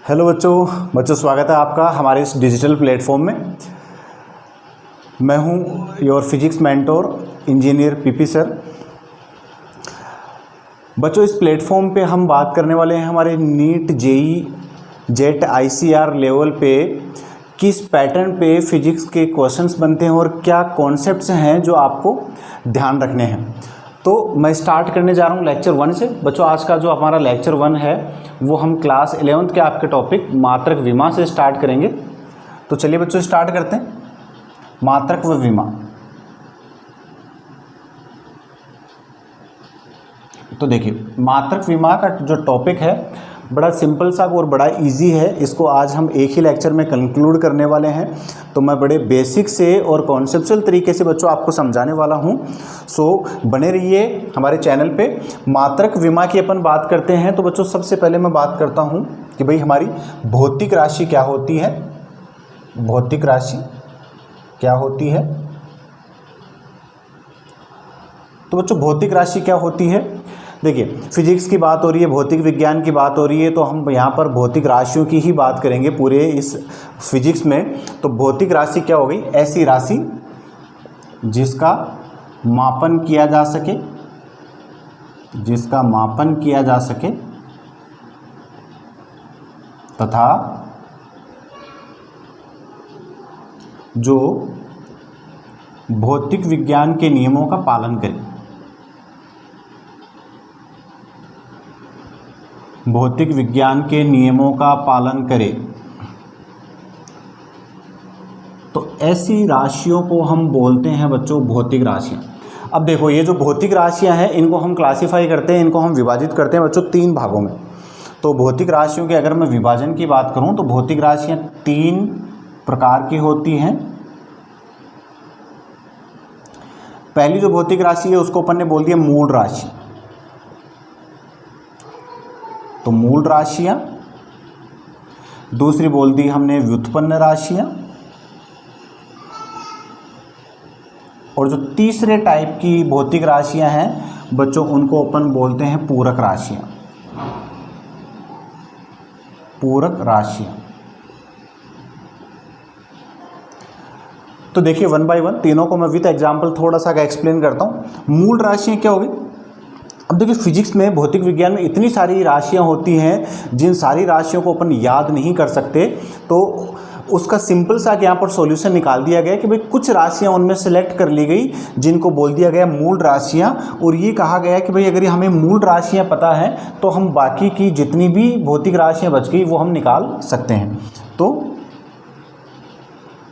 Hello बच्चों स्वागत है आपका हमारे इस डिजिटल प्लेटफॉर्म में। मैं हूं your physics mentor engineer PP sir. बच्चों, इस प्लेटफॉर्म पे हम बात करने वाले हैं हमारे NEET JEE JET ICR level पे किस पैटर्न पे फिजिक्स के क्वेश्चंस बनते हैं और क्या कॉन्सेप्ट्स हैं जो आपको ध्यान रखने हैं। तो मैं स्टार्ट करने जा रहा हूँ लेक्चर 1 से। बच्चों, आज का जो हमारा लेक्चर 1 है वो हम क्लास 11th के आपके टॉपिक मात्रक विमा से स्टार्ट करेंगे। तो चलिए बच्चों स्टार्ट करते हैं। मात्रक व विमा। तो देखिए, मात्रक विमा का जो टॉपिक है बड़ा सिंपल सा और बड़ा इजी है। इसको आज हम एक ही लेक्चर में कंक्लूड करने वाले हैं। तो मैं बड़े बेसिक से और कॉन्सेप्चुअल तरीके से बच्चों आपको समझाने वाला हूं। सो बने रहिए हमारे चैनल पे। मात्रक विमा की अपन बात करते हैं तो बच्चों सबसे पहले मैं बात करता हूं कि भाई हमारी भौतिक राशि क्या होती है। भौतिक राशि क्या होती है? तो बच्चों भौतिक राशि क्या होती है? देखिए, फिजिक्स की बात हो रही है, भौतिक विज्ञान की बात हो रही है, तो हम यहाँ पर भौतिक राशियों की ही बात करेंगे पूरे इस फिजिक्स में। तो भौतिक राशि क्या हो गई? ऐसी राशि जिसका मापन किया जा सके, जिसका मापन किया जा सके तथा जो भौतिक विज्ञान के नियमों का पालन करे। भौतिक विज्ञान के नियमों का पालन करे तो ऐसी राशियों को हम बोलते हैं बच्चों भौतिक राशियां। अब देखो, ये जो भौतिक राशियां हैं इनको हम क्लासिफाई करते हैं, इनको हम विभाजित करते हैं बच्चों 3 भागों में। तो भौतिक राशियों के अगर मैं विभाजन की बात करूं तो भौतिक राशियां 3 प्रकार की होती हैं। पहली जो भौतिक राशि है उसको अपन ने बोल दिया मूल राशि। तो मूल राशियां। दूसरी बोल दी हमने व्युत्पन्न राशियां। और जो तीसरे टाइप की भौतिक राशियां हैं बच्चों उनको अपन बोलते हैं पूरक राशियां। पूरक राशियां। तो देखिए 1 बाय 1 तीनों को मैं विद एग्जांपल थोड़ा सा एक्सप्लेन करता हूं। मूल राशियां क्या होगी? अब देखिए, फिजिक्स में भौतिक विज्ञान में इतनी सारी राशियां होती हैं जिन सारी राशियों को अपन याद नहीं कर सकते। तो उसका सिंपल सा यहाँ पर सॉल्यूशन निकाल दिया गया कि भाई कुछ राशियां उनमें सेलेक्ट कर ली गई जिनको बोल दिया गया मूल राशियां। और ये कहा गया कि भाई अगर हमें मूल राशियां पता है तो हम बाकी की जितनी भी भौतिक राशियां बच गई वो हम निकाल सकते हैं। तो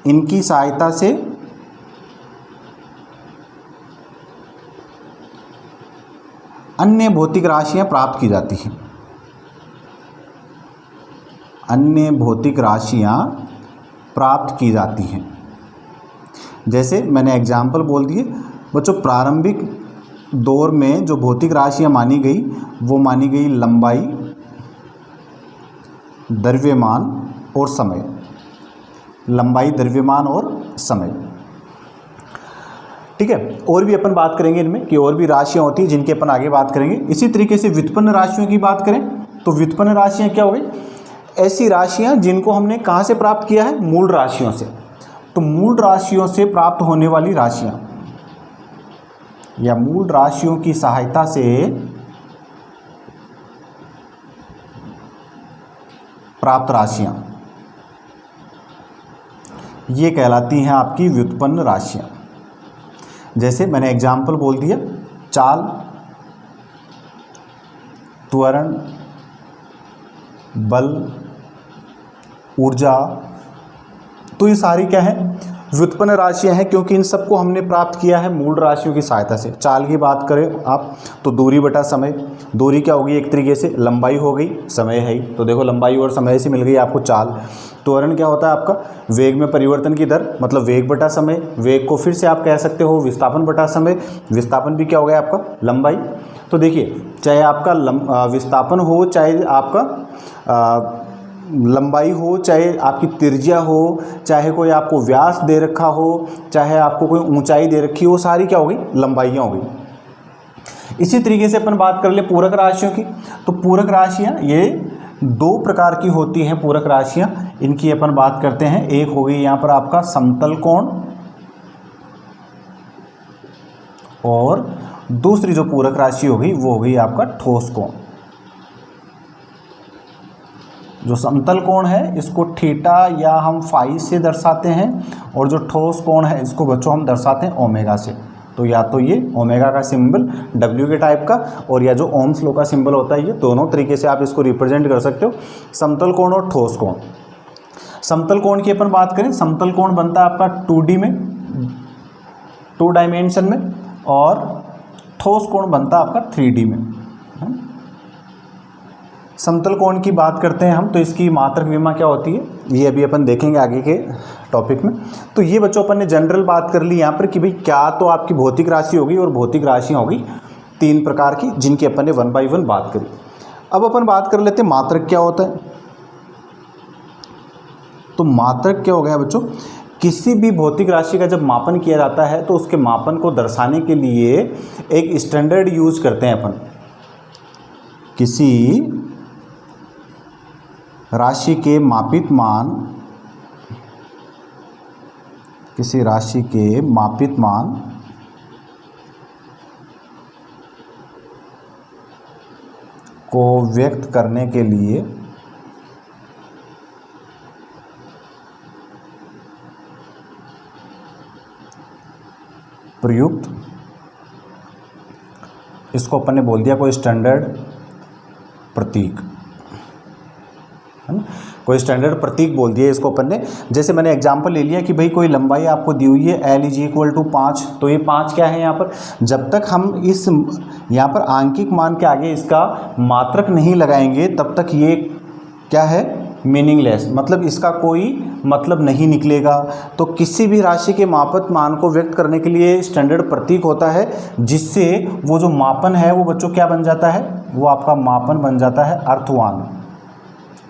इनकी सहायता से अन्य भौतिक राशियां प्राप्त की जाती हैं। अन्य भौतिक राशियां प्राप्त की जाती हैं। जैसे मैंने एग्जाम्पल बोल दिए बच्चों, प्रारंभिक दौर में जो भौतिक राशियां मानी गई वो मानी गई लंबाई, द्रव्यमान और समय। लंबाई, द्रव्यमान और समय, ठीक है। और भी अपन बात करेंगे इनमें कि और भी राशियां होती हैं जिनकी अपन आगे बात करेंगे। इसी तरीके से व्युत्पन्न राशियों की बात करें तो व्युत्पन्न राशियां क्या हो गई? ऐसी राशियां जिनको हमने कहां से प्राप्त किया है? मूल राशियों से। तो मूल राशियों से प्राप्त होने वाली राशियां या मूल राशियों की सहायता से प्राप्त राशियां ये कहलाती हैं आपकी व्युत्पन्न राशियां। जैसे मैंने एग्जाम्पल बोल दिया, चाल, त्वरण, बल, ऊर्जा। तो ये सारी क्या है? व्युत्पन्न राशियां हैं, क्योंकि इन सबको हमने प्राप्त किया है मूल राशियों की सहायता से। चाल की बात करें आप तो दूरी बटा समय। दूरी क्या होगी? एक तरीके से लंबाई हो गई, समय है ही। तो देखो लंबाई और समय से मिल गई आपको चाल। त्वरण क्या होता है आपका? वेग में परिवर्तन की दर, मतलब वेग बटा समय। वेग को फिर से आप कह सकते हो विस्थापन बटा समय। विस्थापन भी क्या हो गया आपका? लंबाई। तो देखिए, चाहे आपका विस्थापन हो, चाहे आपका लंबाई हो, चाहे आपकी त्रिज्या हो, चाहे कोई आपको व्यास दे रखा हो, चाहे आपको कोई ऊंचाई दे रखी हो, सारी क्या हो गई? लंबाइयाँ हो गई। इसी तरीके से अपन बात कर ले पूरक राशियों की। तो पूरक राशियाँ ये दो प्रकार की होती हैं पूरक राशियां, इनकी अपन बात करते हैं। एक हो गई यहाँ पर आपका समतल कोण, और दूसरी जो पूरक राशि हो गई वो हो गई आपका ठोस कोण। जो समतल कोण है इसको थीटा या हम फाई से दर्शाते हैं, और जो ठोस कोण है इसको बच्चों हम दर्शाते हैं ओमेगा से। तो या तो ये ओमेगा का सिंबल डब्ल्यू के टाइप का, और या जो ओम्स लॉ का सिंबल होता है, ये दोनों तरीके से आप इसको रिप्रेजेंट कर सकते हो, समतल कोण और ठोस कोण। समतल कोण की अपन बात करें, समतल कोण बनता है आपका 2D में, 2 डायमेंशन में, और ठोस कोण बनता है आपका 3D में। समतल कोण की बात करते हैं हम, तो इसकी मात्रक विमा क्या होती है ये अभी अपन देखेंगे आगे के टॉपिक में। तो ये बच्चों अपन ने जनरल बात कर ली यहाँ पर कि भाई क्या तो आपकी भौतिक राशि होगी, और भौतिक राशियाँ होगी 3 प्रकार की, जिनकी अपन ने 1 बाय 1 बात करी। अब अपन बात कर लेते हैं मात्रक क्या होता है। तो मात्रक क्या हो गया बच्चों, किसी भी भौतिक राशि का जब मापन किया जाता है तो उसके मापन को दर्शाने के लिए एक स्टैंडर्ड यूज करते हैं अपन। किसी राशि के मापित मान, किसी राशि के मापित मान को व्यक्त करने के लिए प्रयुक्त, इसको अपन ने बोल दिया कोई स्टैंडर्ड प्रतीक, है ना, कोई स्टैंडर्ड प्रतीक बोल दिया इसको अपन ने। जैसे मैंने एग्जांपल ले लिया कि भाई कोई लंबाई आपको दी हुई है L = 5, तो ये 5 क्या है यहाँ पर, जब तक हम इस यहाँ पर आंकिक मान के आगे इसका मात्रक नहीं लगाएंगे तब तक ये क्या है, मीनिंगलेस, मतलब इसका कोई मतलब नहीं निकलेगा। तो किसी भी राशि के मापित मान को व्यक्त करने के लिए स्टैंडर्ड प्रतीक होता है, जिससे वो जो मापन है वो बच्चों क्या बन जाता है, वो आपका मापन बन जाता है अर्थवान,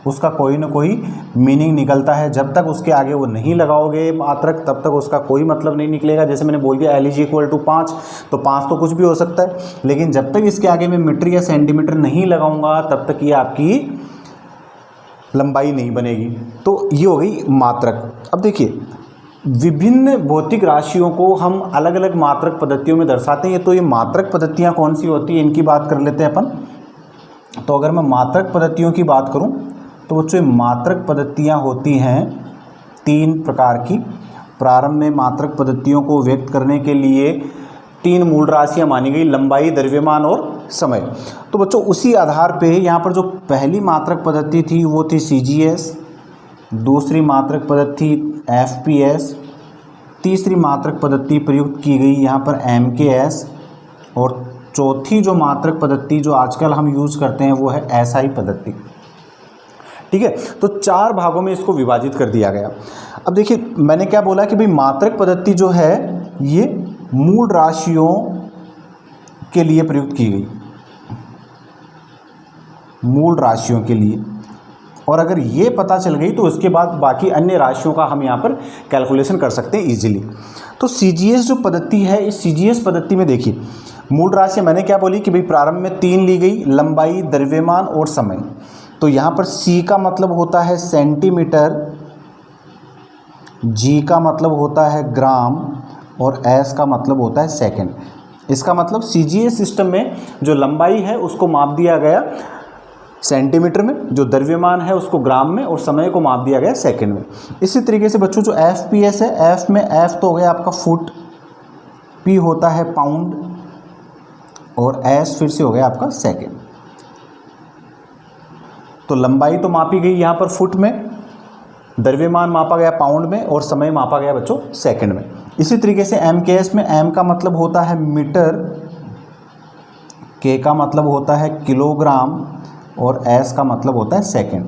उसका कोई ना कोई मीनिंग निकलता है। जब तक उसके आगे वो नहीं लगाओगे मात्रक तब तक उसका कोई मतलब नहीं निकलेगा। जैसे मैंने बोल दिया L = 5, तो 5 तो कुछ भी हो सकता है, लेकिन जब तक इसके आगे मैं मीटर या सेंटीमीटर नहीं लगाऊंगा तब तक ये आपकी लंबाई नहीं बनेगी। तो ये हो गई मात्रक। अब देखिए विभिन्न भौतिक राशियों को हम अलग अलग मात्रक पद्धतियों में दर्शाते हैं। तो ये मात्रक पद्धतियाँ कौन सी होती हैं इनकी बात कर लेते हैं अपन। तो अगर मैं मात्रक पद्धतियों की बात करूं तो बच्चों मात्रक पद्धतियां होती हैं 3 प्रकार की। प्रारंभ में मात्रक पद्धतियों को व्यक्त करने के लिए 3 मूल राशियां मानी गई, लंबाई, द्रव्यमान और समय। तो बच्चों उसी आधार पे यहाँ पर जो पहली मात्रक पद्धति थी वो थी CGS, दूसरी मात्रक पद्धति FPS, तीसरी मात्रक पद्धति प्रयुक्त की गई यहाँ पर MKS, और चौथी जो मात्रक पद्धति जो आजकल हम यूज़ करते हैं वो है SI पद्धति। ठीक है, तो 4 भागों में इसको विभाजित कर दिया गया। अब देखिए मैंने क्या बोला कि भाई मात्रक पद्धति जो है ये मूल राशियों के लिए प्रयुक्त की गई, मूल राशियों के लिए, और अगर ये पता चल गई तो उसके बाद बाकी अन्य राशियों का हम यहाँ पर कैलकुलेशन कर सकते हैं इजीली। तो CGS जो पद्धति है, इस CGS पद्धति में देखिए मूल राशि मैंने क्या बोली कि भाई प्रारंभ में 3 ली गई, लंबाई, द्रव्यमान और समय। तो यहाँ पर C का मतलब होता है सेंटीमीटर, G का मतलब होता है ग्राम, और S का मतलब होता है सेकंड। इसका मतलब CGS सिस्टम में जो लंबाई है उसको माप दिया गया सेंटीमीटर में, जो द्रव्यमान है उसको ग्राम में, और समय को माप दिया गया सेकंड में। इसी तरीके से बच्चों जो FPS है, F में F तो हो गया आपका फुट, P होता है पाउंड, और S फिर से हो गया आपका सेकंड। तो लंबाई तो मापी गई यहाँ पर फुट में, द्रव्यमान मापा गया पाउंड में, और समय मापा गया बच्चों सेकंड में। इसी तरीके से MKS में M का मतलब होता है मीटर, K का मतलब होता है किलोग्राम, और S का मतलब होता है सेकंड।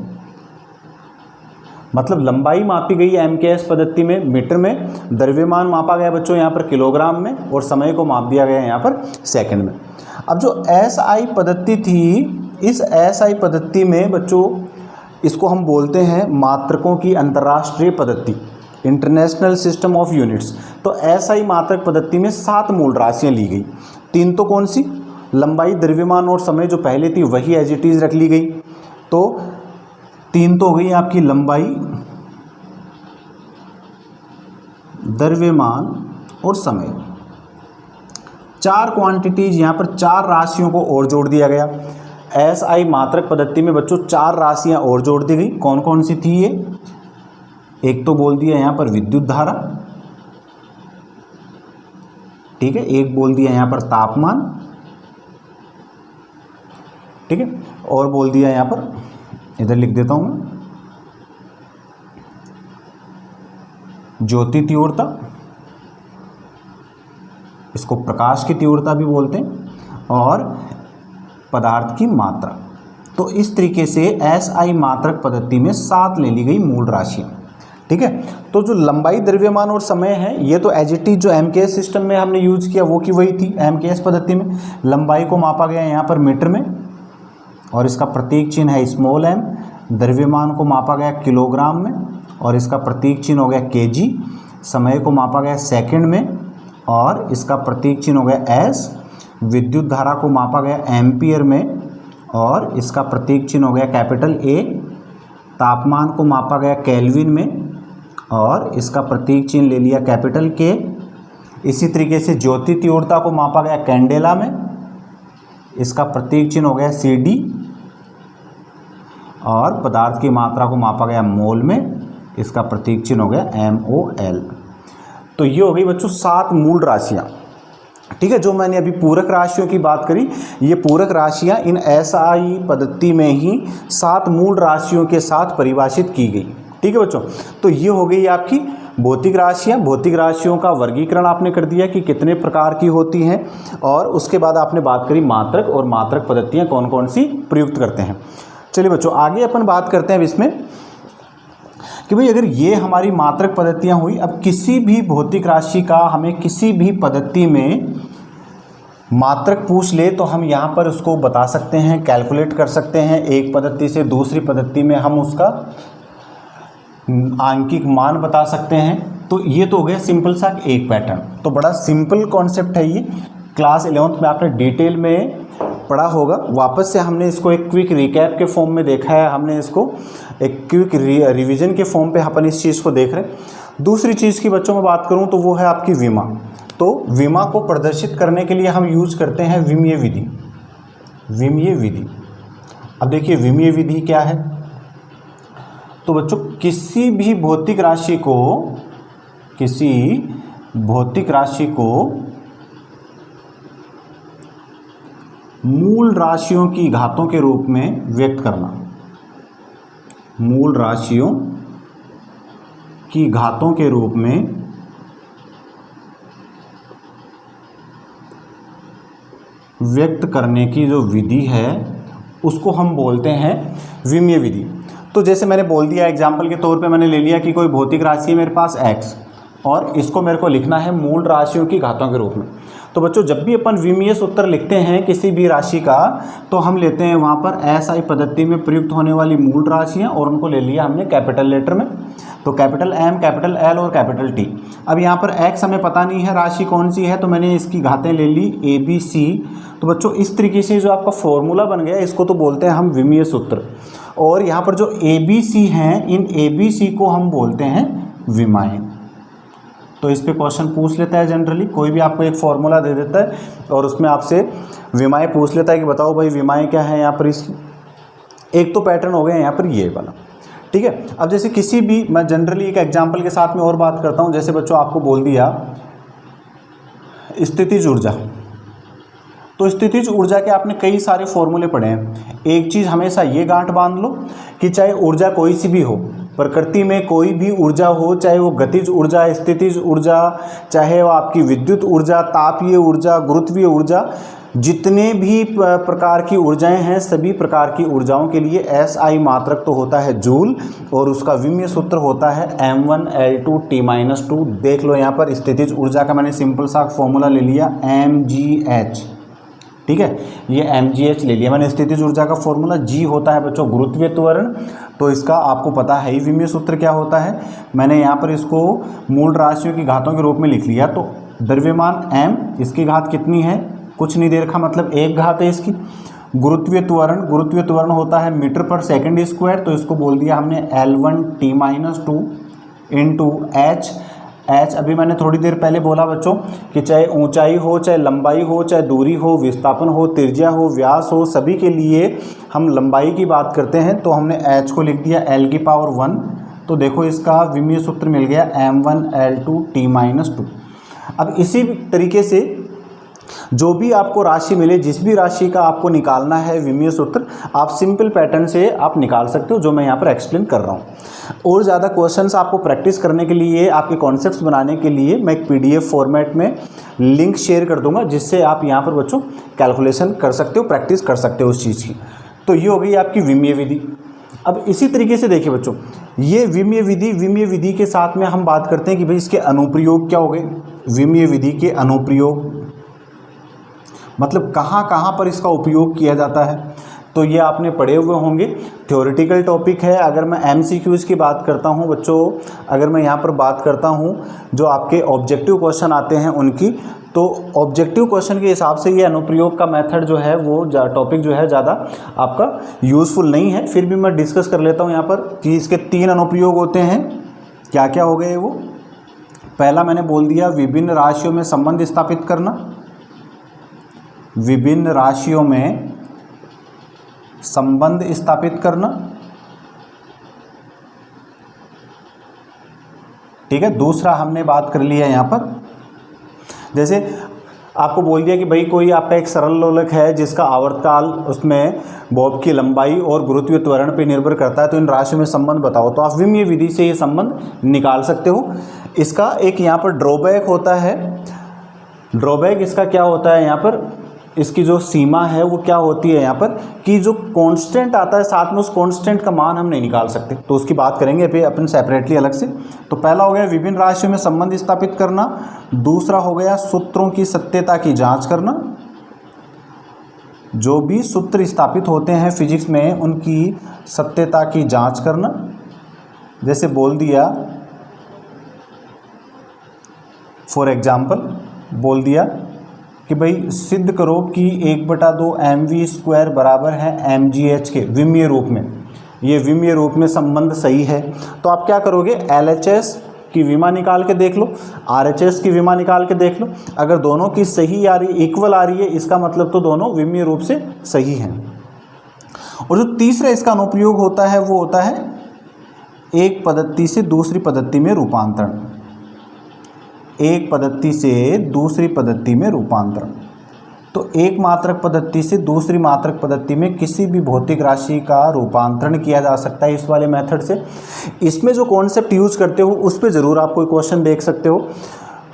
मतलब लंबाई मापी गई MKS पद्धति में मीटर में, द्रव्यमान मापा गया बच्चों यहाँ पर किलोग्राम में, और समय को माप दिया गया यहाँ पर सेकंड में। अब जो SI पद्धति थी, इस SI पद्धति में बच्चों इसको हम बोलते हैं मात्रकों की अंतर्राष्ट्रीय पद्धति, इंटरनेशनल सिस्टम ऑफ यूनिट्स। तो SI मात्रक पद्धति में 7 मूल राशियाँ ली गई। 3 तो कौन सी, लंबाई, द्रव्यमान और समय जो पहले थी वही एज इट इज़ रख ली गई। तो तीन तो हो गई आपकी लंबाई, द्रव्यमान और समय। चार क्वांटिटीज यहाँ पर, चार राशियों को और जोड़ दिया गया। SI मात्रक पद्धति में बच्चों चार राशियाँ और जोड़ दी गई। कौन कौन सी थी ये? एक तो बोल दिया यहाँ पर विद्युत धारा, ठीक है, एक बोल दिया यहाँ पर तापमान, ठीक है, और बोल दिया यहाँ पर, इधर लिख देता हूँ मैं, ज्योति तीव्रता, इसको प्रकाश की तीव्रता भी बोलते हैं, और पदार्थ की मात्रा। तो इस तरीके से SI मात्रक पद्धति में 7 ले ली गई मूल राशियाँ, ठीक है। तो जो लंबाई, द्रव्यमान और समय है, ये तो एज इट इज जो MKS सिस्टम में हमने यूज किया वो की वही थी। MKS पद्धति में लंबाई को मापा गया यहाँ पर मीटर में और इसका प्रतीक चिन्ह है स्मॉल m। द्रव्यमान को मापा गया किलोग्राम में और इसका प्रतीक चिन्ह हो गया kg। समय को मापा गया सेकंड में और इसका प्रतीक चिन्ह हो गया s। विद्युत धारा को मापा गया एम्पियर में और इसका प्रतीक चिन्ह हो गया कैपिटल A। तापमान को मापा गया केल्विन में और इसका प्रतीक चिन्ह ले लिया कैपिटल K। इसी तरीके से ज्योति तीव्रता को मापा गया कैंडेला में, इसका प्रतीक चिन्ह हो गया CD। और पदार्थ की मात्रा को मापा गया मोल में, इसका प्रतीक चिन्ह हो गया MOL। तो ये हो गई बच्चों 7 मूल राशियाँ, ठीक है। जो मैंने अभी पूरक राशियों की बात करी, ये पूरक राशियाँ इन SI पद्धति में ही 7 मूल राशियों के साथ परिभाषित की गई, ठीक है बच्चों। तो ये हो गई आपकी भौतिक राशियाँ। भौतिक राशियों का वर्गीकरण आपने कर दिया कि कितने प्रकार की होती हैं, और उसके बाद आपने बात करी मात्रक, और मात्रक पद्धतियाँ कौन कौन सी प्रयुक्त करते हैं। चलिए बच्चों आगे अपन बात करते हैं अब इसमें कि भाई अगर ये हमारी मात्रक पद्धतियाँ हुई, अब किसी भी भौतिक राशि का हमें किसी भी पद्धति में मात्रक पूछ ले तो हम यहाँ पर उसको बता सकते हैं, कैलकुलेट कर सकते हैं। एक पद्धति से दूसरी पद्धति में हम उसका आंकिक मान बता सकते हैं। तो ये तो हो गया सिंपल सा एक पैटर्न। तो बड़ा सिंपल कॉन्सेप्ट है ये, क्लास 11th में आपने डिटेल में पढ़ा होगा। वापस से हमने इसको एक क्विक रिकैप के फॉर्म में देखा है, हमने इसको एक क्विक रिवीजन के फॉर्म पे अपन इस चीज़ को देख रहे हैं। दूसरी चीज़ की बच्चों में बात करूं तो वो है आपकी विमा। तो विमा को प्रदर्शित करने के लिए हम यूज करते हैं विमीय विधि। विमीय विधि, अब देखिए विमीय विधि क्या है। तो बच्चों किसी भी भौतिक राशि को, किसी भौतिक राशि को मूल राशियों की घातों के रूप में व्यक्त करना, मूल राशियों की घातों के रूप में व्यक्त करने की जो विधि है उसको हम बोलते हैं विमीय विधि। तो जैसे मैंने बोल दिया, एग्जाम्पल के तौर पे मैंने ले लिया कि कोई भौतिक राशि है मेरे पास x और इसको मेरे को लिखना है मूल राशियों की घातों के रूप में। तो बच्चों जब भी अपन विमीय सूत्र लिखते हैं किसी भी राशि का, तो हम लेते हैं वहाँ पर SI पद्धति में प्रयुक्त होने वाली मूल राशियाँ और उनको ले लिया हमने कैपिटल लेटर में। तो कैपिटल M, कैपिटल L और कैपिटल T। अब यहाँ पर x हमें पता नहीं है राशि कौन सी है, तो मैंने इसकी घातें ले ली ABC। तो बच्चों इस तरीके से जो आपका फॉर्मूला बन गया इसको तो बोलते हैं हम विमीय सूत्र। और यहाँ पर जो ABC हैं, इन ABC को हम बोलते हैं विमाएँ। तो इस पे क्वेश्चन पूछ लेता है जनरली, कोई भी आपको एक फॉर्मूला दे देता है और उसमें आपसे विमाएँ पूछ लेता है कि बताओ भाई विमाएँ क्या है। यहाँ पर इसकी एक तो पैटर्न हो गया यहाँ पर ये वाला, ठीक है। अब जैसे किसी भी, मैं जनरली एक एग्जांपल के साथ में और बात करता हूँ। जैसे बच्चों आपको बोल दिया स्थितिज ऊर्जा, तो स्थितिज ऊर्जा के आपने कई सारे फॉर्मूले पढ़े हैं। एक चीज़ हमेशा ये गांठ बांध लो कि चाहे ऊर्जा कोई सी भी हो, प्रकृति में कोई भी ऊर्जा हो, चाहे वो गतिज ऊर्जा, स्थितिज ऊर्जा, चाहे वो आपकी विद्युत ऊर्जा, तापीय ऊर्जा, गुरुत्वीय ऊर्जा, जितने भी प्रकार की ऊर्जाएं हैं, सभी प्रकार की ऊर्जाओं के लिए SI मात्रक तो होता है जूल और उसका विमीय सूत्र होता है M1L2T-2। देख लो यहाँ पर स्थितिज ऊर्जा का मैंने सिंपल सा फॉर्मूला ले लिया mgh, ठीक है। ये mgh ले लिया मैंने स्थितिज ऊर्जा का फॉर्मूला। G होता है बच्चों गुरुत्वीय त्वरण, तो इसका आपको पता है ही विमीय सूत्र क्या होता है। मैंने यहाँ पर इसको मूल राशियों की घातों के रूप में लिख लिया। तो द्रव्यमान m, इसकी घात कितनी है, कुछ नहीं दे रखा, मतलब एक घात है इसकी। गुरुत्वीय त्वरण होता है मीटर पर सेकंड स्क्वायर, तो इसको बोल दिया हमने L1T-2 इंटू एच अभी मैंने थोड़ी देर पहले बोला बच्चों कि चाहे ऊंचाई हो, चाहे लंबाई हो, चाहे दूरी हो, विस्थापन हो, त्रिज्या हो, व्यास हो, सभी के लिए हम लंबाई की बात करते हैं। तो हमने एच को लिख दिया L⁻⁴ तो देखो इसका विमीय सूत्र मिल गया M1L2T-2। अब इसी तरीके से जो भी आपको राशि मिले, जिस भी राशि का आपको निकालना है विमीय सूत्र, आप सिंपल पैटर्न से आप निकाल सकते हो, जो मैं यहाँ पर एक्सप्लेन कर रहा हूँ। और ज़्यादा क्वेश्चंस आपको प्रैक्टिस करने के लिए, आपके कॉन्सेप्ट्स बनाने के लिए मैं एक PDF फॉर्मेट में लिंक शेयर कर दूंगा, जिससे आप यहाँ पर बच्चों कैलकुलेशन कर सकते हो, प्रैक्टिस कर सकते हो उस चीज़ की। तो ये हो गई आपकी विमीय विधि। अब इसी तरीके से देखिए बच्चों, ये विमीय विधि के साथ में हम बात करते हैं कि भाई इसके अनुप्रयोग क्या हो गए। विमीय विधि के अनुप्रयोग मतलब कहाँ कहाँ पर इसका उपयोग किया जाता है, तो ये आपने पढ़े हुए होंगे, थ्योरेटिकल टॉपिक है। अगर मैं MCQs की बात करता हूँ बच्चों, अगर मैं यहाँ पर बात करता हूँ जो आपके ऑब्जेक्टिव क्वेश्चन आते हैं उनकी, तो ऑब्जेक्टिव क्वेश्चन के हिसाब से ये अनुप्रयोग का मेथड जो है वो टॉपिक जो है ज़्यादा आपका यूज़फुल नहीं है। फिर भी मैं डिस्कस कर लेता हूँ यहाँ पर कि इसके 3 अनुप्रयोग होते हैं। क्या क्या हो गए वो? पहला मैंने बोल दिया विभिन्न राशियों में संबंध स्थापित करना, विभिन्न राशियों में संबंध स्थापित करना, ठीक है। दूसरा हमने बात कर लिया यहाँ पर, जैसे आपको बोल दिया कि भाई कोई आपका एक सरल लोलक है जिसका आवर्तकाल उसमें बॉब की लंबाई और गुरुत्वीय त्वरण पे निर्भर करता है, तो इन राशियों में संबंध बताओ, तो आप विमीय विधि से ये संबंध निकाल सकते हो। इसका एक यहाँ पर ड्रॉबैक होता है। ड्रॉबैक इसका क्या होता है, यहाँ पर इसकी जो सीमा है वो क्या होती है यहाँ पर कि जो कांस्टेंट आता है साथ में, उस कांस्टेंट का मान हम नहीं निकाल सकते, तो उसकी बात करेंगे पे अपन सेपरेटली अलग से। तो पहला हो गया विभिन्न राशियों में संबंध स्थापित करना, दूसरा हो गया सूत्रों की सत्यता की जांच करना। जो भी सूत्र स्थापित होते हैं फिजिक्स में उनकी सत्यता की जांच करना। जैसे बोल दिया फॉर एग्जाम्पल बोल दिया कि भाई सिद्ध करो कि 1/2 mv² बराबर है mgh के विमीय रूप में। ये विमीय रूप में संबंध सही है, तो आप क्या करोगे, LHS की विमा निकाल के देख लो, RHS की विमा निकाल के देख लो। अगर दोनों की सही आ रही, इक्वल आ रही है, इसका मतलब तो दोनों विमीय रूप से सही हैं। और जो तीसरा इसका अनुप्रयोग होता है वो होता है एक पद्धति से दूसरी पद्धति में रूपांतरण। एक पद्धति से दूसरी पद्धति में रूपांतरण, तो एक मात्रक पद्धति से दूसरी मात्रक पद्धति में किसी भी भौतिक राशि का रूपांतरण किया जा सकता है इस वाले मेथड से। इसमें जो कॉन्सेप्ट यूज करते हो उस पर ज़रूर आप कोई क्वेश्चन देख सकते हो।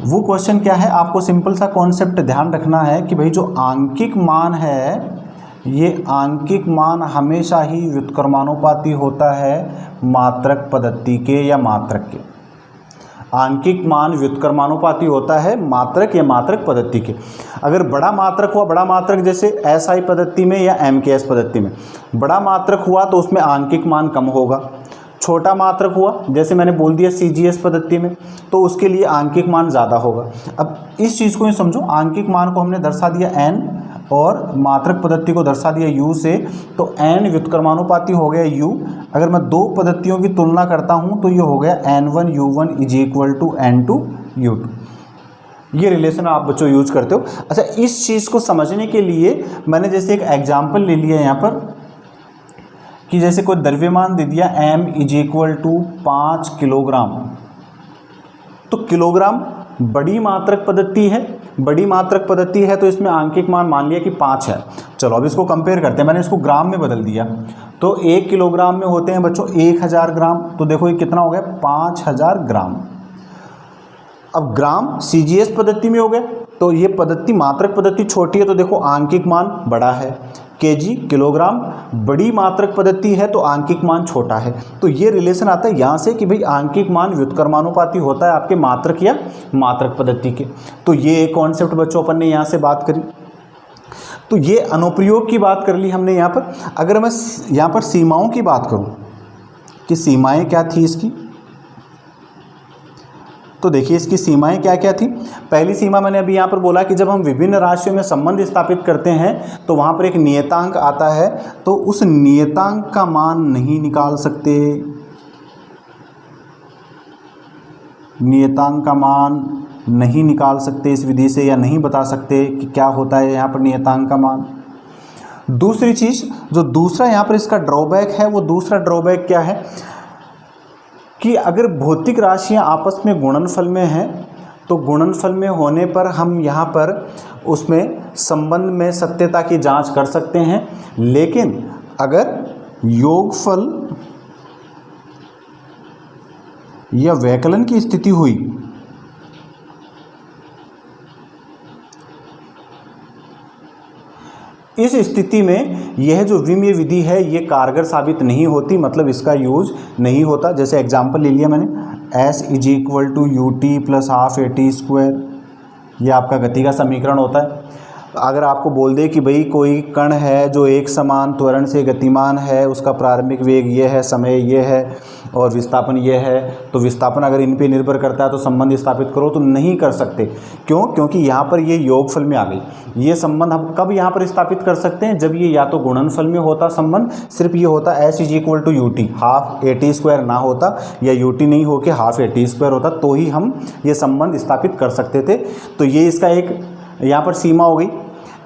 वो क्वेश्चन क्या है, आपको सिंपल सा कॉन्सेप्ट ध्यान रखना है कि भाई जो आंकिक मान है, ये आंकिक मान हमेशा ही व्युत्क्रमानुपाती होता है मात्रक पद्धति के या मात्रक के। आंकिक मान व्युत्क्रमानुपाती होता है मात्रक या मात्रक पद्धति के। अगर बड़ा मात्रक हुआ, बड़ा मात्रक जैसे SI पद्धति में या MKS पद्धति में बड़ा मात्रक हुआ तो उसमें आंकिक मान कम होगा। छोटा मात्रक हुआ जैसे मैंने बोल दिया CGS पद्धति में, तो उसके लिए आंकिक मान ज़्यादा होगा। अब इस चीज़ को ही समझो, आंकिक मान को हमने दर्शा दिया n और मात्रक पद्धति को दर्शा दिया u से, तो n व्युत्क्रमानुपाती हो गया u। अगर मैं दो पद्धतियों की तुलना करता हूँ तो ये हो गया n1 u1 = n2 u2। ये रिलेशन आप बच्चों यूज करते हो। अच्छा, इस चीज़ को समझने के लिए मैंने जैसे एक एग्जाम्पल ले लिया यहाँ पर कि जैसे कोई द्रव्यमान दे दिया m = 5 किलोग्राम, तो किलोग्राम बड़ी मात्रक पद्धति है। बड़ी मात्रक पद्धति है तो इसमें आंकिक मान लिया कि 5 है। चलो अब इसको कंपेयर करते हैं, मैंने इसको ग्राम में बदल दिया, तो 1 किलोग्राम में होते हैं बच्चों 1000 ग्राम, तो देखो ये कितना हो गया 5000 ग्राम। अब ग्राम CGS पद्धति में हो गया, तो ये पद्धति मात्रक पद्धति छोटी है तो देखो आंकिक मान बड़ा है। केजी किलोग्राम बड़ी मात्रक पद्धति है तो आंकिक मान छोटा है। तो ये रिलेशन आता है यहाँ से कि भाई आंकिक मान व्युत्क्रमानुपाती होता है आपके मात्रक या मात्रक पद्धति के। तो ये एक कॉन्सेप्ट बच्चों अपन ने यहाँ से बात करी। तो ये अनुप्रयोग की बात कर ली हमने यहाँ पर। अगर मैं यहाँ पर सीमाओं की बात करूँ कि सीमाएं क्या थी इसकी, तो देखिए इसकी सीमाएं क्या क्या थी। पहली सीमा मैंने अभी यहाँ पर बोला कि जब हम विभिन्न राशियों में संबंध स्थापित करते हैं तो वहाँ पर एक नियतांक आता है, तो उस नियतांक का मान नहीं निकाल सकते, नियतांक का मान नहीं निकाल सकते इस विधि से, या नहीं बता सकते कि क्या होता है यहाँ पर नियतांक का मान। दूसरी चीज़ जो दूसरा यहाँ पर इसका ड्रॉबैक है, वो दूसरा ड्रॉबैक क्या है कि अगर भौतिक राशियाँ आपस में गुणनफल में हैं तो गुणनफल में होने पर हम यहाँ पर उसमें संबंध में सत्यता की जांच कर सकते हैं, लेकिन अगर योगफल या वैकलन की स्थिति हुई इस स्थिति में यह जो विमीय विधि है ये कारगर साबित नहीं होती, मतलब इसका यूज नहीं होता। जैसे एग्जांपल ले लिया मैंने, S = ut + ½ at², यह आपका गति का समीकरण होता है। अगर आपको बोल दे कि भाई कोई कण है जो एक समान त्वरण से गतिमान है, उसका प्रारंभिक वेग ये है, समय ये है और विस्थापन ये है, तो विस्थापन अगर इन पे निर्भर करता है तो संबंध स्थापित करो, तो नहीं कर सकते। क्यों? क्योंकि यहाँ पर ये योगफल में आ गई। ये संबंध हम कब यहाँ पर स्थापित कर सकते हैं? जब ये या तो गुणनफल में होता संबंध, सिर्फ ये होता S = ut, ½ at² ना होता, या ut नहीं हो के ½ at² होता, तो ही हम ये संबंध स्थापित कर सकते थे। तो ये इसका एक यहाँ पर सीमा हो गई।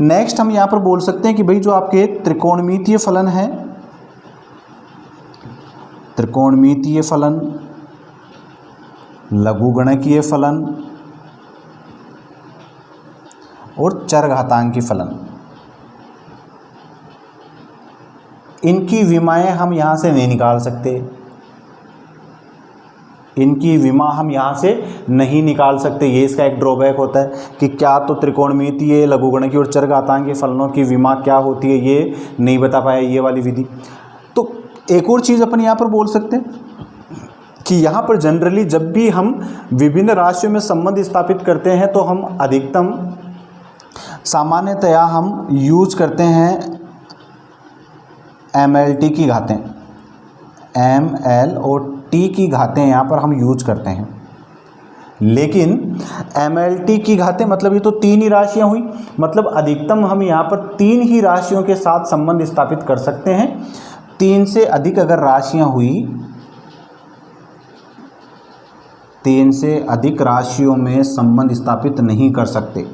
नेक्स्ट हम यहाँ पर बोल सकते हैं कि भाई जो आपके त्रिकोणमितीय फलन है, त्रिकोणमितीय फलन, लघुगणकीय फलन और चरघातांकी फलन, इनकी विमाएं हम यहाँ से नहीं निकाल सकते, इनकी विमा हम यहाँ से नहीं निकाल सकते। ये इसका एक ड्रॉबैक होता है कि क्या तो त्रिकोणमितीय, लघुगणकीय और चरघातांकी फलनों की विमा क्या होती है, ये नहीं बता पाया ये वाली विधि। तो एक और चीज़ अपन यहाँ पर बोल सकते हैं कि यहाँ पर जनरली जब भी हम विभिन्न राशियों में संबंध स्थापित करते हैं तो हम अधिकतम सामान्यतया हम यूज करते हैं MLT की घातें, ML और T की घातें यहाँ पर हम यूज करते हैं। लेकिन MLT की घातें मतलब ये तो 3 ही राशियाँ हुई, मतलब अधिकतम हम यहाँ पर 3 ही राशियों के साथ संबंध स्थापित कर सकते हैं। 3 से अधिक अगर राशियाँ हुई, 3 से अधिक राशियों में संबंध स्थापित नहीं कर सकते,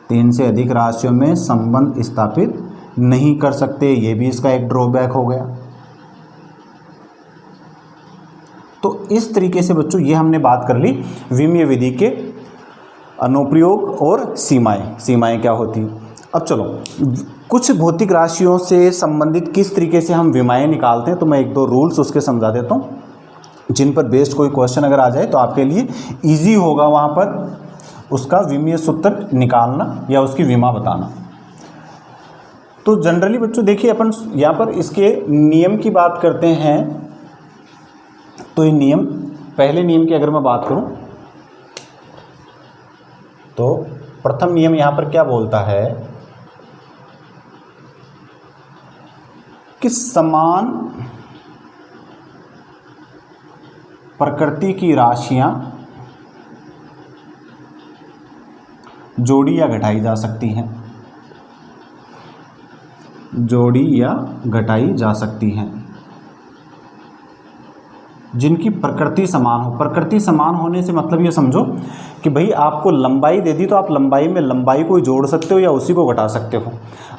3 से अधिक राशियों में संबंध स्थापित नहीं कर सकते, ये भी इसका एक ड्रॉबैक हो गया। तो इस तरीके से बच्चों ये हमने बात कर ली विमीय विधि के अनुप्रयोग और सीमाएं क्या होती हैं। अब चलो कुछ भौतिक राशियों से संबंधित किस तरीके से हम विमाएं निकालते हैं, तो मैं 1-2 रूल्स उसके समझा देता हूँ, जिन पर बेस्ड कोई क्वेश्चन अगर आ जाए तो आपके लिए ईजी होगा वहाँ पर उसका विमीय सूत्र निकालना या उसकी विमा बताना। तो जनरली बच्चों देखिए अपन यहाँ पर इसके नियम की बात करते हैं, तो ये नियम, पहले नियम की अगर मैं बात करूं तो प्रथम नियम यहाँ पर क्या बोलता है कि समान प्रकृति की राशियां जोड़ी या घटाई जा सकती हैं, जोड़ी या घटाई जा सकती हैं जिनकी प्रकृति समान हो। प्रकृति समान होने से मतलब ये समझो कि भाई आपको लंबाई दे दी तो आप लंबाई में लंबाई को जोड़ सकते हो या उसी को घटा सकते हो।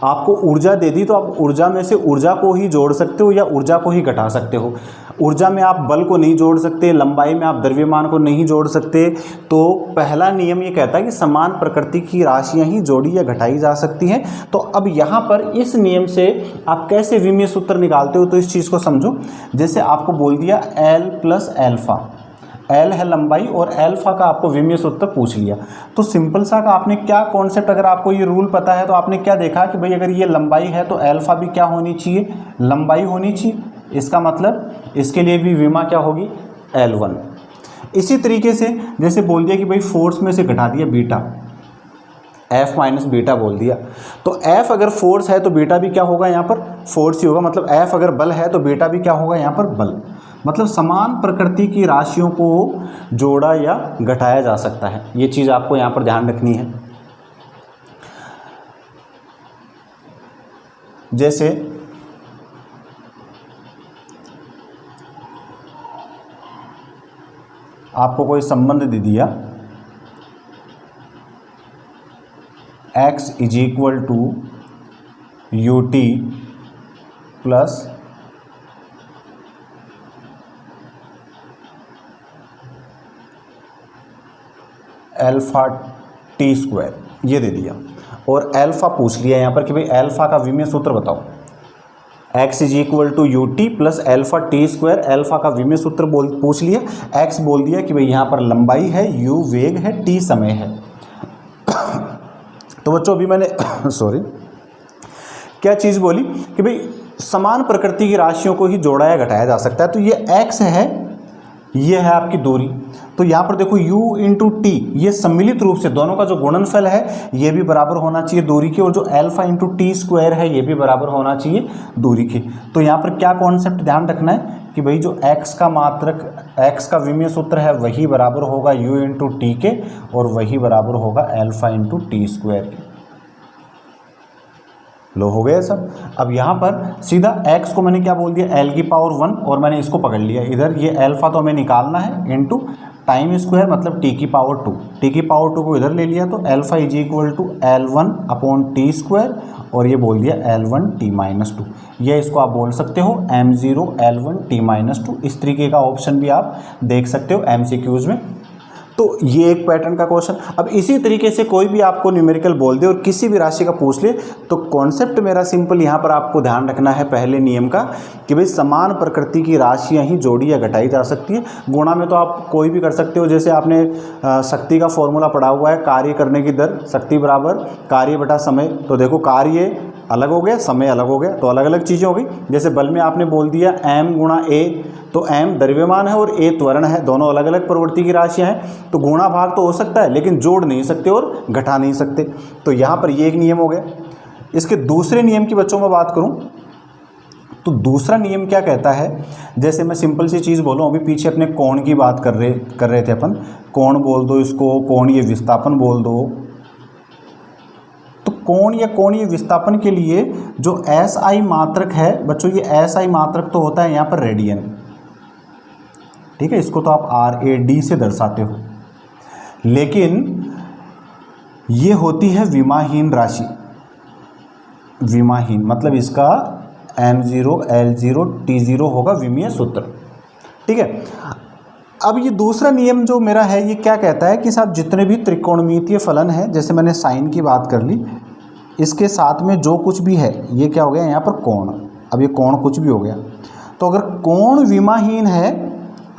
आपको ऊर्जा दे दी तो आप ऊर्जा में से ऊर्जा को ही जोड़ सकते हो या ऊर्जा को ही घटा सकते हो। ऊर्जा में आप बल को नहीं जोड़ सकते, लंबाई में आप द्रव्यमान को नहीं जोड़ सकते। तो पहला नियम ये कहता है कि समान प्रकृति की राशियां ही जोड़ी या घटाई जा सकती हैं। तो अब यहाँ पर इस नियम से आप कैसे विमीय सूत्र निकालते हो, तो इस चीज़ को समझो। जैसे आपको बोल दिया L + अल्फा, L है लंबाई और अल्फा का आपको विमीय सूत्र पूछ लिया, तो सिंपल सा का आपने क्या कॉन्सेप्ट, अगर आपको ये रूल पता है तो आपने क्या देखा कि भाई अगर ये लंबाई है तो अल्फा भी क्या होनी चाहिए, लंबाई होनी चाहिए। इसका मतलब इसके लिए भी विमा क्या होगी, L1। इसी तरीके से जैसे बोल दिया कि भाई फोर्स में से घटा दिया बीटा, F माइनस बीटा बोल दिया, तो F अगर फोर्स है तो बीटा भी क्या होगा यहाँ पर फोर्स ही होगा। मतलब F अगर बल है तो बीटा भी क्या होगा यहाँ पर बल। मतलब समान प्रकृति की राशियों को जोड़ा या घटाया जा सकता है। ये चीज़ आपको यहाँ पर ध्यान रखनी है। जैसे आपको कोई संबंध दे दिया x is equal to u t plus alpha t square, ये दे दिया और एल्फा पूछ लिया यहाँ पर कि भाई एल्फा का विमीय सूत्र बताओ। x is equal to u t plus alpha t square, alpha का विमीय सूत्र पूछ लिया। x बोल दिया कि भाई यहाँ पर लंबाई है, u वेग है, t समय है। तो बच्चों अभी मैंने सॉरी क्या चीज़ बोली कि भाई समान प्रकृति की राशियों को ही जोड़ा या घटाया जा सकता है। तो ये x है, ये है आपकी दूरी। तो यहाँ पर देखो u इंटू टी, ये सम्मिलित रूप से दोनों का जो गुणनफल है ये भी बराबर होना चाहिए दूरी के, और जो एल्फा इंटू टी स्क्वायर है ये भी बराबर होना चाहिए दूरी के। तो यहाँ पर क्या कॉन्सेप्ट ध्यान रखना है कि भाई जो x का मात्रक, x का विमीय सूत्र है वही बराबर होगा u इंटू टी के, और वही बराबर होगा एल्फा इंटू टी स्क्वायर के। लो हो गया सब। अब यहाँ पर सीधा x को मैंने क्या बोल दिया, l की पावर 1, और मैंने इसको पकड़ लिया इधर, ये एल्फा तो हमें निकालना है, इंटू टाइम स्क्वायर मतलब t की पावर 2, t की पावर 2 को इधर ले लिया तो alpha is equal to L1 upon t square, और ये बोल दिया L1 t माइनस 2। ये इसको आप बोल सकते हो M0 L1 t माइनस 2। इस तरीके का ऑप्शन भी आप देख सकते हो MCQs में। तो ये एक पैटर्न का क्वेश्चन। अब इसी तरीके से कोई भी आपको न्यूमेरिकल बोल दे और किसी भी राशि का पूछ ले, तो कॉन्सेप्ट मेरा सिंपल यहाँ पर आपको ध्यान रखना है पहले नियम का कि भाई समान प्रकृति की राशियाँ ही जोड़ी या घटाई जा सकती है। गुणा में तो आप कोई भी कर सकते हो, जैसे आपने शक्ति का फॉर्मूला पढ़ा हुआ है, कार्य करने की दर शक्ति बराबर कार्य बटा समय। तो देखो कार्य अलग हो गया, समय अलग हो गया, तो अलग अलग चीज़ें हो गई। जैसे बल में आपने बोल दिया m गुणा a, तो m द्रव्यमान है और a त्वरण है, दोनों अलग अलग प्रवृत्ति की राशियां हैं। तो गुणा भाग तो हो सकता है लेकिन जोड़ नहीं सकते और घटा नहीं सकते। तो यहाँ पर ये एक नियम हो गया। इसके दूसरे नियम की बच्चों में बात करूँ तो दूसरा नियम क्या कहता है, जैसे मैं सिंपल सी चीज़ बोलूँ, अभी पीछे अपने कोण की बात कर रहे थे अपन, कोण बोल दो इसको, कोण ये विस्थापन बोल दो। तो कोण या कोणीय विस्थापन के लिए जो SI मात्रक है बच्चों, ये SI मात्रक तो होता है यहाँ पर रेडियन, ठीक है, इसको तो आप RAD से दर्शाते हो, लेकिन ये होती है विमाहीन राशि। विमाहीन मतलब इसका M0 L0 T0 होगा विमीय सूत्र, ठीक है। अब ये दूसरा नियम जो मेरा है ये क्या कहता है कि साहब जितने भी त्रिकोणमितीय फलन है, जैसे मैंने साइन की बात कर ली, इसके साथ में जो कुछ भी है ये क्या हो गया यहाँ पर कोण। अब ये कोण कुछ भी हो गया, तो अगर कोण विमाहीन है,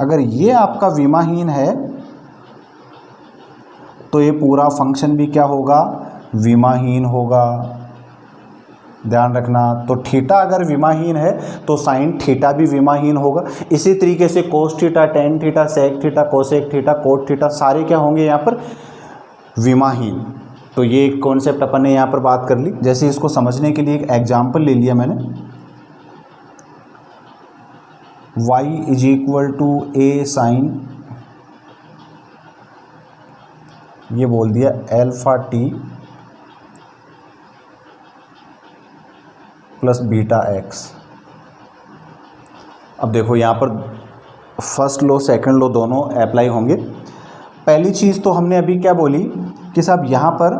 अगर ये आपका विमाहीन है तो ये पूरा फंक्शन भी क्या होगा, विमाहीन होगा। ध्यान रखना। तो थीटा अगर विमाहीन है तो साइन थीटा भी विमाहीन होगा। इसी तरीके से cos theta, tan theta, sec theta, cosec theta, cot theta सारे क्या होंगे यहाँ पर, विमाहीन। तो ये एक कॉन्सेप्ट अपन ने यहाँ पर बात कर ली। जैसे इसको समझने के लिए एक एग्जाम्पल ले लिया मैंने, y is equal to a sine, ये बोल दिया alpha t plus beta x. अब देखो यहाँ पर फर्स्ट लो सेकंड लो दोनों अप्लाई होंगे। पहली चीज़ तो हमने अभी क्या बोली कि साहब यहाँ पर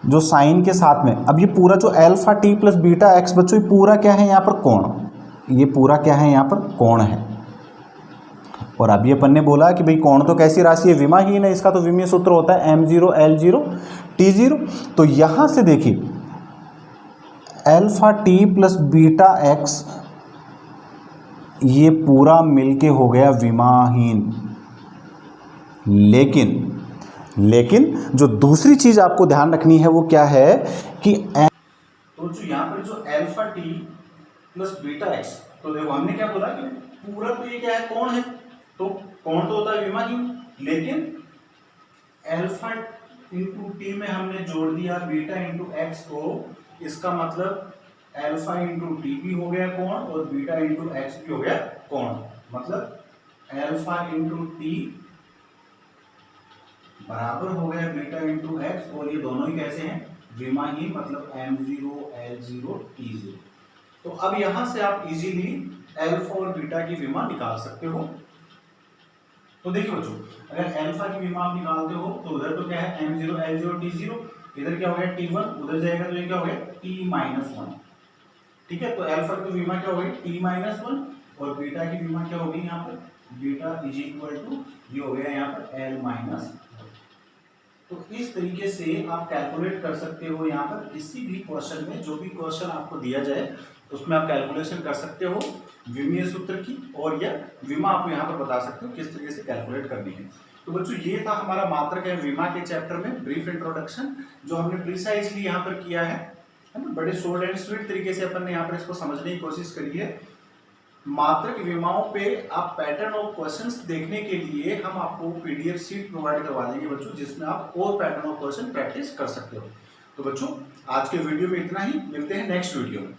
जो साइन के साथ में, अब ये पूरा जो alpha t plus beta x बच्चों, ये पूरा क्या है यहाँ पर कोण, ये पूरा क्या है यहाँ पर कोण है। और अभी अपन ने बोला कि भाई कोण तो कैसी राशि है, विमाहीन है, इसका तो विमीय सूत्र होता है M0 L0 T0। तो यहाँ से देखिए alpha t plus beta x ये पूरा मिलके हो गया विमाहीन। लेकिन जो दूसरी चीज आपको ध्यान रखनी है वो क्या है कि तो जो यहाँ पर जो alpha t plus beta x, तो देखो हमने क्या बोला कि पूरा तो ये क्या है, कोण है, तो कोण तो होता है विमाहीन, लेकिन एल्फा इंटू टी में हमने जोड़ दिया बीटा इंटू एक्स को, इसका मतलब एल्फा इंटू टी भी हो गया कोण और बीटा इंटू एक्स भी हो गया कोण। मतलब अल्फा इंटू टी बराबर हो गया बीटा इंटू एक्स, और ये दोनों ही कैसे हैं, विमाहीन, मतलब m0 l0 t0। तो अब यहां से आप इजीली अल्फा और बीटा की विमा निकाल सकते हो। तो देखिए बच्चों, अगर अल्फा की विमा आप निकालते हो तो उधर तो क्या है m0 l0 t0, इधर क्या हो गया t1, उधर जाएगा तो ये क्या हो गया t-1। ठीक है, तो अल्फा की विमा क्या हो गई t-1 और बीटा की विमा क्या होगी यहाँ पर, बीटा इज इक्वल टू ये हो गया यहाँ पर l-1। तो इस तरीके से आप कैलकुलेट कर सकते हो यहाँ पर किसी भी क्वेश्चन में, जो भी क्वेश्चन आपको दिया जाए उसमें आप कैलकुलेशन कर सकते हो विमीय सूत्र की, और यह विमा आप यहाँ पर बता सकते हो किस तरीके से कैलकुलेट करनी है। तो बच्चों ये था हमारा मात्रक है विमा के चैप्टर में ब्रीफ इंट्रोडक्शन, जो हमने प्रिसाइजली यहाँ पर किया है ना, बड़े शॉर्ट एंड स्वीट तरीके से अपन ने यहाँ पर इसको समझने की कोशिश करी है। मात्रक विमाओं पे आप पैटर्न ऑफ क्वेश्चंस देखने के लिए हम आपको पीडीएफ शीट प्रोवाइड करवा देंगे बच्चों, जिसमें आप और पैटर्न ऑफ क्वेश्चन प्रैक्टिस कर सकते हो। तो बच्चों आज के वीडियो में इतना ही, मिलते हैं नेक्स्ट वीडियो में।